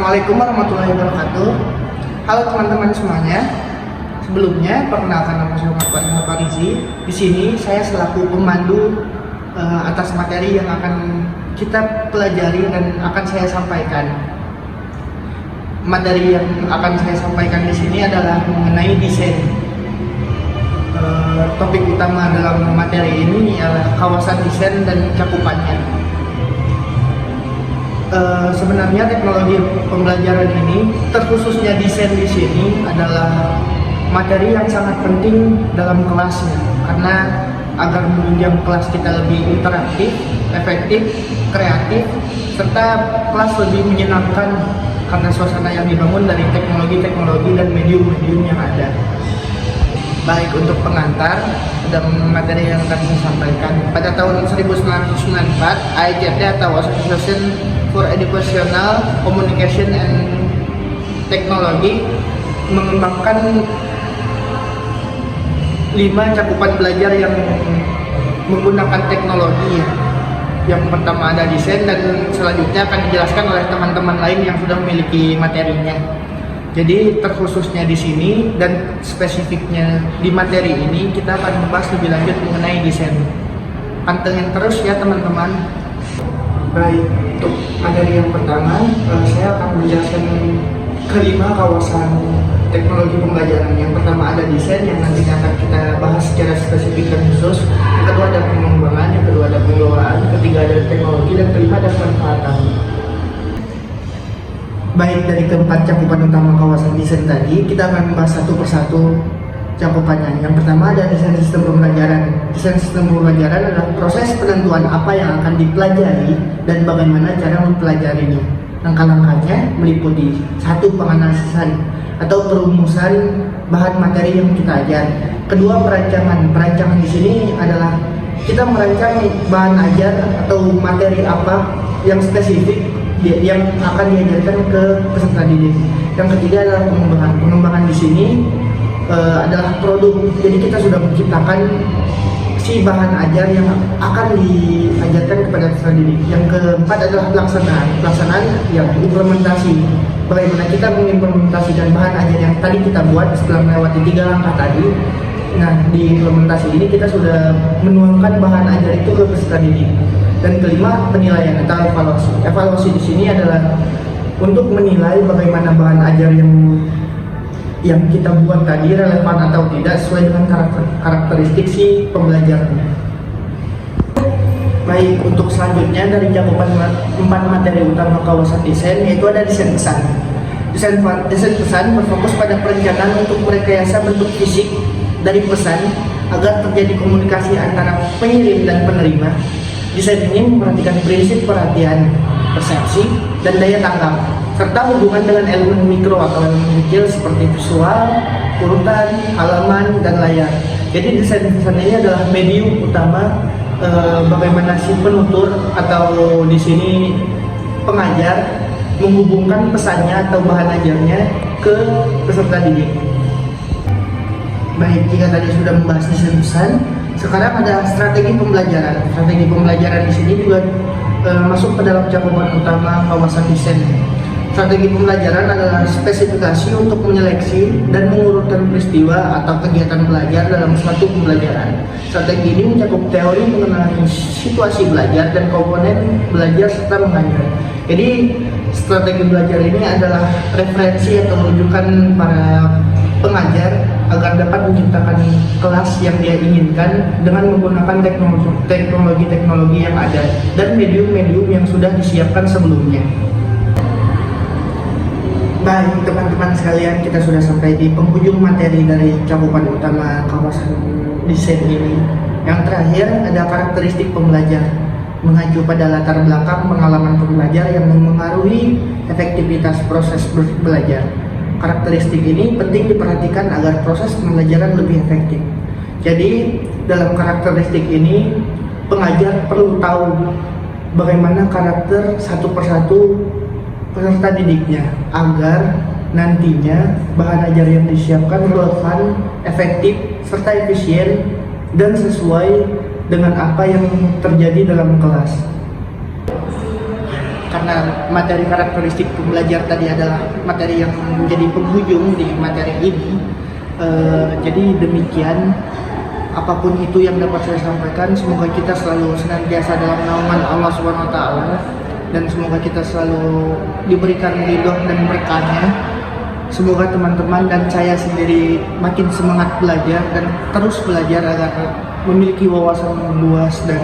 Assalamualaikum warahmatullahi wabarakatuh. Halo teman-teman semuanya. Sebelumnya perkenalkan nama saya Muhammad Farizi. Di sini saya selaku pemandu atas materi yang akan kita pelajari dan akan saya sampaikan. Materi yang akan saya sampaikan di sini adalah mengenai desain. Topik utama dalam materi ini adalah kawasan desain dan cakupannya. Sebenarnya teknologi pembelajaran ini, terkhususnya desain di sini adalah materi yang sangat penting dalam kelasnya, karena agar menunjang kelas kita lebih interaktif, efektif, kreatif, serta kelas lebih menyenangkan karena suasana yang dibangun dari teknologi-teknologi dan medium-medium yang ada. Baik, untuk pengantar dan materi yang akan saya sampaikan, pada tahun 1994 AECT atau Association for Educational Communication and Technology mengembangkan 5 cakupan belajar yang menggunakan teknologi. Yang pertama ada desain, dan selanjutnya akan dijelaskan oleh teman-teman lain yang sudah memiliki materinya. Jadi terkhususnya di sini dan spesifiknya di materi ini kita akan membahas lebih lanjut mengenai desain. Pantengin terus ya teman-teman. Baik, untuk materi yang pertama saya akan menjelaskan kelima kawasan teknologi pembelajaran. Yang pertama ada desain yang nantinya akan kita bahas secara spesifik dan khusus. Yang kedua ada pengembangan, yang kedua ada pengelolaan, ketiga ada teknologi, dan kelima ada pemanfaatan. Baik, dari keempat cakupan utama kawasan desain tadi, kita akan membahas satu persatu cakupannya. Yang pertama ada desain sistem pembelajaran. Desain sistem pembelajaran adalah proses penentuan apa yang akan dipelajari dan bagaimana cara mempelajarinya. Langkah-langkahnya meliputi: 1. Penganalisan atau perumusan bahan materi yang kita ajar. Kedua, perancangan. Perancangan di sini adalah kita merancang bahan ajar atau materi apa yang spesifik yang akan diajarkan ke peserta didik. Yang ketiga adalah pengembangan. Pengembangan di sini adalah produk. Jadi kita sudah menciptakan si bahan ajar yang akan diajarkan kepada peserta didik. Yang keempat adalah pelaksanaan. Pelaksanaan yang implementasi. Bagaimana kita mengimplementasikan bahan ajar yang tadi kita buat setelah melewati 3 langkah tadi. Nah, di implementasi ini kita sudah menuangkan bahan ajar itu ke peserta didik. Dan kelima, penilaian atau evaluasi. Evaluasi di sini adalah untuk menilai bagaimana bahan ajar yang kita buat tadi relevan atau tidak sesuai dengan karakteristik si pembelajarnya. Baik, untuk selanjutnya dari cakupan 4 materi utama kawasan desain, yaitu ada desain pesan. Desain pesan berfokus pada perencanaan untuk merekayasa bentuk fisik dari pesan agar terjadi komunikasi antara pengirim dan penerima. Desain ini memperhatikan prinsip perhatian, persepsi, dan daya tangkap, serta hubungan dengan elemen mikro atau elemen kecil seperti visual, urutan, halaman, dan layar. Jadi desain pesan ini adalah medium utama bagaimana si penutur atau di sini pengajar menghubungkan pesannya atau bahan ajarnya ke peserta didik. Baik, jika tadi sudah membahas desain pesan, sekarang ada strategi pembelajaran. Strategi pembelajaran di sini juga masuk ke dalam cakupan utama kawasan desain. Strategi pembelajaran adalah spesifikasi untuk menyeleksi dan mengurutkan peristiwa atau kegiatan belajar dalam suatu pembelajaran. Strategi ini mencakup teori mengenai situasi belajar dan komponen belajar serta mengajar. Jadi strategi belajar ini adalah referensi atau rujukan para pengajar agar dapat menciptakan kelas yang dia inginkan dengan menggunakan teknologi-teknologi yang ada dan medium-medium yang sudah disiapkan sebelumnya. Baik teman-teman sekalian, kita sudah sampai di penghujung materi dari cakupan utama kawasan desain ini. Yang terakhir ada karakteristik pembelajar, mengacu pada latar belakang pengalaman pembelajar yang memengaruhi efektivitas proses belajar. Karakteristik ini penting diperhatikan agar proses pembelajaran lebih efektif. Jadi dalam karakteristik ini pengajar perlu tahu bagaimana karakter satu persatu peserta didiknya agar nantinya bahan ajar yang disiapkan relevan, efektif, serta efisien dan sesuai dengan apa yang terjadi dalam kelas. karena materi karakteristik pembelajar tadi adalah materi yang menjadi penghujung di materi ini. Jadi demikian, apapun itu yang dapat saya sampaikan, semoga kita selalu senantiasa dalam naungan Allah Subhanahu wa taala, dan semoga kita selalu diberikan ridho dan berkahnya. Semoga teman-teman dan saya sendiri makin semangat belajar dan terus belajar agar memiliki wawasan yang luas dan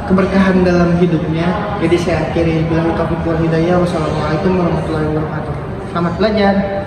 keberkahan dalam hidupnya. Jadi saya akhiri bilang taufiq wal hidayah. Wassalamualaikum warahmatullahi wabarakatuh. Selamat belajar.